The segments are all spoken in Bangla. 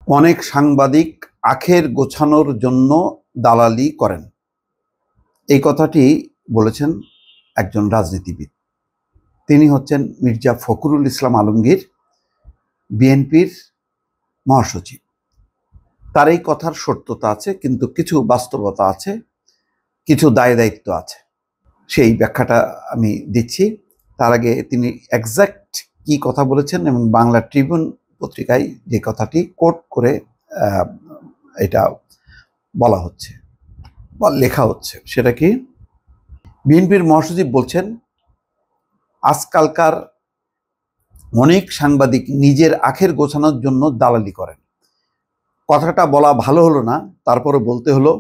অনেক সাংবাদিক আখের গোছানোর জন্য দালালি করেন। এই কথাটি বলেছেন একজন রাজনীতিবিদ। তিনি হচ্ছেন মির্জা ফখরুল ইসলাম আলমগীর, বিএনপির মহাসচিব। তার এই কথার সত্যতা আছে, কিন্তু কিছু বাস্তবতা আছে, কিছু দায় দায়িত্ব আছে। সেই ব্যাখ্যাটা আমি দিচ্ছি। তার আগে তিনি এক্সাক্ট কি কথা বলেছেন এবং বাংলা ট্রিবিউন পত্রিকায় যে কথাটি কোট করে এটা বলা হচ্ছে বা লেখা হচ্ছে, সেটা কি? বিএনপির মহাসচিব বলছেন, আজকালকার অনেক সাংবাদিক নিজের আখের গোছানোর জন্য দালালি করেন। কথাটা বলা ভালো হলো না, তারপরে বলতে হলো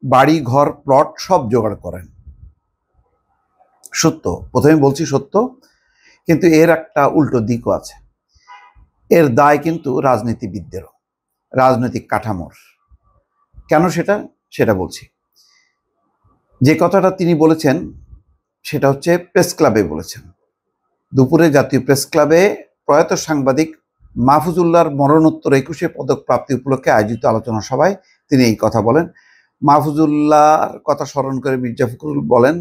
বাড়ি ঘর প্লট সব জোগাড় করেন। সত্য, প্রথমে বলছি সত্য, কিন্তু এর একটা উল্টো দিকও আছে। এর দায় কিন্তু রাজনীতিবিদদেরও, রাজনৈতিক কাঠামোর। কেন সেটা বলছি। যে কথাটা তিনি বলেছেন সেটা হচ্ছে প্রেস ক্লাবে বলেছেন। দুপুরে জাতীয় প্রেস ক্লাবে প্রয়াত সাংবাদিক মাহফুজুল্লাহর মরণোত্তর 21শে পদক প্রাপ্তি উপলক্ষে আয়োজিত আলোচনা সভায় তিনি এই কথা বলেন। মাহফুজুল্লাহর কথা স্মরণ করে মির্জা ফখরুল বলেন,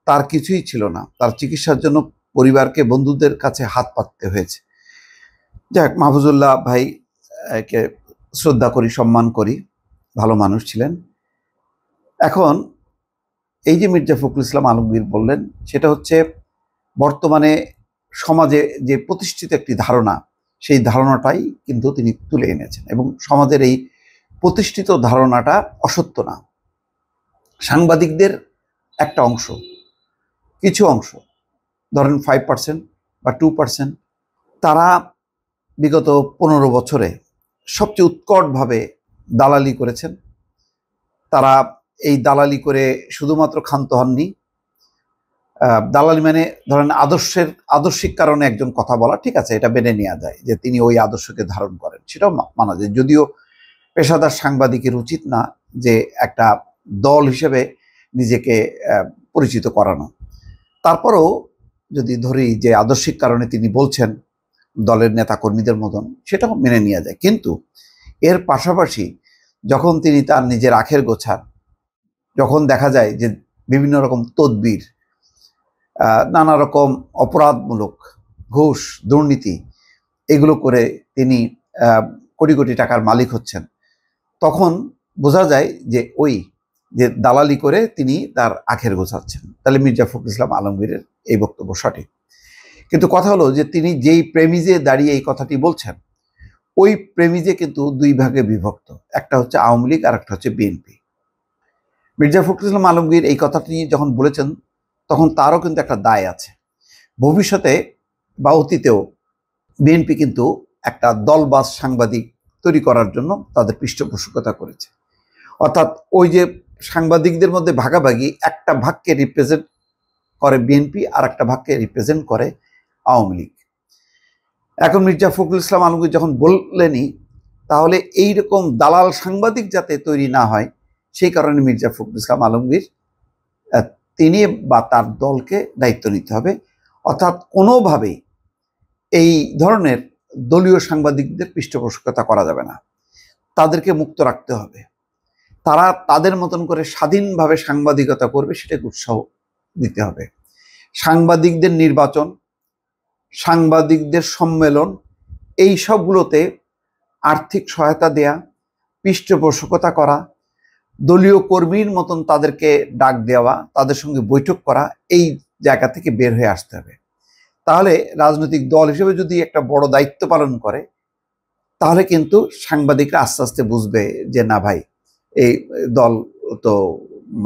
তার কিছুই ছিল না, তার চিকিৎসার জন্য পরিবারকে, বন্ধুদের কাছে হাত পাততে হয়েছে। যাক, মাহফুজুল্লাহ ভাইকে শ্রদ্ধা করি, সম্মান করি, ভালো মানুষ ছিলেন। এখন এই যে মির্জা ফখরুল ইসলাম আলমগীর বললেন, সেটা হচ্ছে বর্তমানে সমাজে যে প্রতিষ্ঠিত একটি ধারণা, সেই ধারণাটাই কিন্তু তিনি তুলে এনেছেন, এবং সমাজের এই প্রতিষ্ঠিত ধারণাটা অসত্য না। সাংবাদিকদের একটা অংশ, কিছু অংশ, ধরেন 5% বা 2%, তারা বিগত 15 বছরে সবচেয়ে উৎকটভাবে দালালি করেছেন। তারা এই দালালি করে শুধুমাত্র ক্ষান্ত হননি। দালালি মানে ধরেন আদর্শিক কারণে একজন কথা বলা, ঠিক আছে, এটা মেনে নেওয়া যায় যে তিনি ওই আদর্শকে ধারণ করেন, সেটাও মানা যায়। যদিও পেশাদার সাংবাদিকের উচিত না যে একটা দল হিসেবে নিজেকে পরিচিত করানো। তারপরেও যদি ধরি যে আদর্শিক কারণে তিনি বলছেন দলের নেতা কর্মীদের মতন, সেটাও মেনে নেওয়া যায়। কিন্তু এর পাশাপাশি যখন তিনি তার নিজের আখের গোছান, যখন দেখা যায় যে বিভিন্ন রকম তদবির, নানা রকম অপরাধমূলক ঘুষ, দুর্নীতি, এগুলো করে তিনি কোটি কোটি টাকার মালিক হচ্ছেন, তখন বোঝা যায় যে ওই যে দালালি করে তিনি তার আখের গোছাচ্ছেন। তাহলে মির্জা ফখরুল ইসলাম আলমগীরের এই বক্তব্য সঠিক। কিন্তু কথা হলো যে তিনি যেই প্রেমিজে দাঁড়িয়ে এই কথাটি বলছেন, ওই প্রেমিজে কিন্তু দুই ভাগে বিভক্ত। একটা হচ্ছে আওয়ামী লীগ আর একটা হচ্ছে বিএনপি। মির্জা ফখরুল ইসলাম আলমগীর এই কথাটি যখন বলেছেন, তখন তারও কিন্তু একটা দায় আছে। ভবিষ্যতে বা অতীতেও বিএনপি কিন্তু একটা দলবাজ সাংবাদিক তৈরি করার জন্য তাদের পৃষ্ঠপোষকতা করেছে। অর্থাৎ ওই যে সাংবাদিকদের মধ্যে ভাগাভাগি, একটা ভাগকে রিপ্রেজেন্ট করে বিএনপি আর একটা ভাগকে রিপ্রেজেন্ট করে আওয়ামী লীগ। এখন মির্জা ফখরুল ইসলাম আলমগীর যখন বললেনই, তাহলে এইরকম দালাল সাংবাদিক যাতে তৈরি না হয়, সেই কারণে মির্জা ফখরুল ইসলাম আলমগীর তিনি বা তার দলকে দায়িত্ব নিতে হবে। অর্থাৎ কোনোভাবেই এই ধরনের দলীয় সাংবাদিকদের পৃষ্ঠপোষকতা করা যাবে না, তাদেরকে মুক্ত রাখতে হবে। তারা তাদের মতন করে স্বাধীনভাবে সাংবাদিকতা করবে, সেটাকে উৎসাহ দিতে হবে। সাংবাদিকদের নির্বাচন, সাংবাদিকদের সম্মেলন, এই সবগুলোতে আর্থিক সহায়তা দেয়া, পৃষ্ঠপোষকতা করা, দলীয় কর্মীর মতন তাদেরকে ডাক দেওয়া, তাদের সঙ্গে বৈঠক করা, এই জায়গা থেকে বের হয়ে আসতে হবে। তাহলে রাজনৈতিক দল হিসেবে যদি একটা বড় দায়িত্ব পালন করে, তাহলে কিন্তু সাংবাদিকরা আস্তে আস্তে বুঝবে যে না ভাই, এই দল তো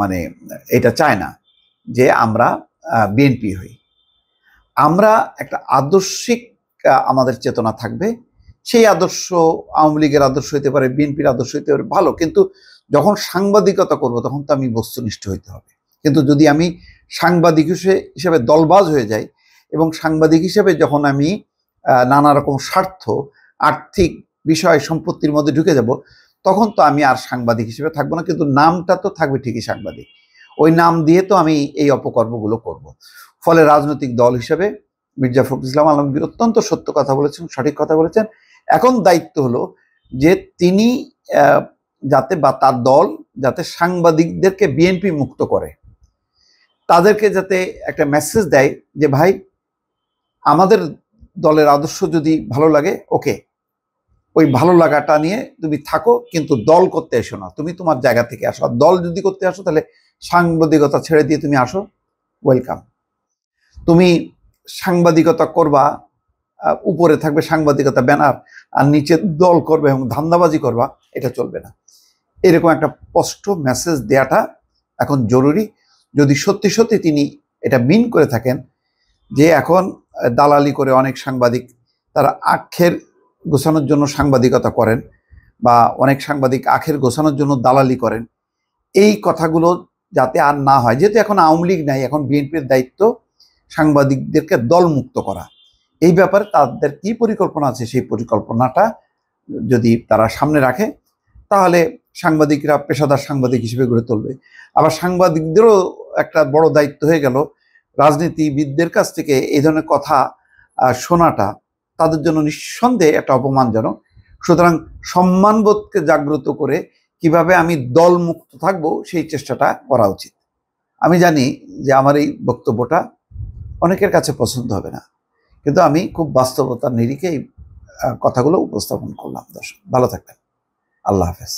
মানে এটা চায় না যে আমরা বিএনপি হই। আমরা একটা আদর্শিক আমাদের চেতনা থাকবে। সেই আদর্শ আওয়ামী লীগের আদর্শ হইতে পারে, বিএনপির আদর্শ হইতে পারে, ভালো, কিন্তু যখন সাংবাদিকতা করব তখন তো আমি বস্তুনিষ্ঠ হইতে হবে। কিন্তু যদি আমি সাংবাদিক হিসেবে দলবাজ হয়ে যাই, এবং সাংবাদিক হিসেবে যখন আমি নানা রকম স্বার্থ, আর্থিক বিষয়, সম্পত্তির মধ্যে ঢুকে যাব, তখন তো আমি আর সাংবাদিক হিসেবে থাকবো না, কিন্তু নামটা তো থাকবে ঠিকই সাংবাদিক। ওই নাম দিয়ে তো আমি এই অপকর্মগুলো করব। ফলে রাজনৈতিক দল হিসেবে মির্জা ফখরুল ইসলাম আলমগীর অত্যন্ত সত্য কথা বলেছেন, সঠিক কথা বলেছেন। এখন দায়িত্ব হলো যে তিনি যাতে বা তার দল যাতে সাংবাদিকদেরকে বিএনপি মুক্ত করে, তাদেরকে যাতে একটা মেসেজ দেয় যে ভাই আমাদের দলের আদর্শ যদি ভালো লাগে ওকে, ওই ভালো লাগাটা নিয়ে তুমি থাকো, কিন্তু দল করতে এসো না, তুমি তোমার জায়গা থেকে আসো। আর দল যদি করতে আসো তাহলে সাংবাদিকতা ছেড়ে দিয়ে তুমি আসো, ওয়েলকাম। তুমি সাংবাদিকতা করবা, উপরে থাকবে সাংবাদিকতা ব্যানার, আর নিচে দল করবে এবং ধান্দাবাজি করবা, এটা চলবে না। এরকম একটা স্পষ্ট মেসেজ দেওয়াটা এখন জরুরি। যদি সত্যি সত্যি তিনি এটা মিন করে থাকেন যে এখন দালালি করে অনেক সাংবাদিক তারা আখের গোছানোর জন্য সাংবাদিকতা করেন, বা অনেক সাংবাদিক আখের গোছানোর জন্য দালালি করেন, এই কথাগুলো যাতে আর না হয়। যেহেতু এখন আওয়ামী লীগ নাই, এখন বিএনপির দায়িত্ব সাংবাদিকদেরকে দলমুক্ত করা। এই ব্যাপারে তাদের কি পরিকল্পনা আছে, সেই পরিকল্পনাটা যদি তারা সামনে রাখে তাহলে সাংবাদিকরা পেশাদার সাংবাদিক হিসেবে গড়ে তুলবে। আবার সাংবাদিকদেরও একটা বড় দায়িত্ব হয়ে গেল, রাজনীতিবিদদের কাছ থেকে এই ধরনের কথা শোনাটা তাদের জন্য নিঃসন্দেহে একটা অপমানজনক। সুতরাং সম্মানবোধকে জাগ্রত করে কিভাবে আমি দলমুক্ত থাকবো সেই চেষ্টাটা করা উচিত। আমি জানি যে আমার এই বক্তব্যটা অনেকের কাছে পছন্দ হবে না, কিন্তু আমি খুব বাস্তবতার নিরিখে এই কথাগুলো উপস্থাপন করলাম। দর্শক ভালো থাকবেন, আল্লাহ হাফেজ।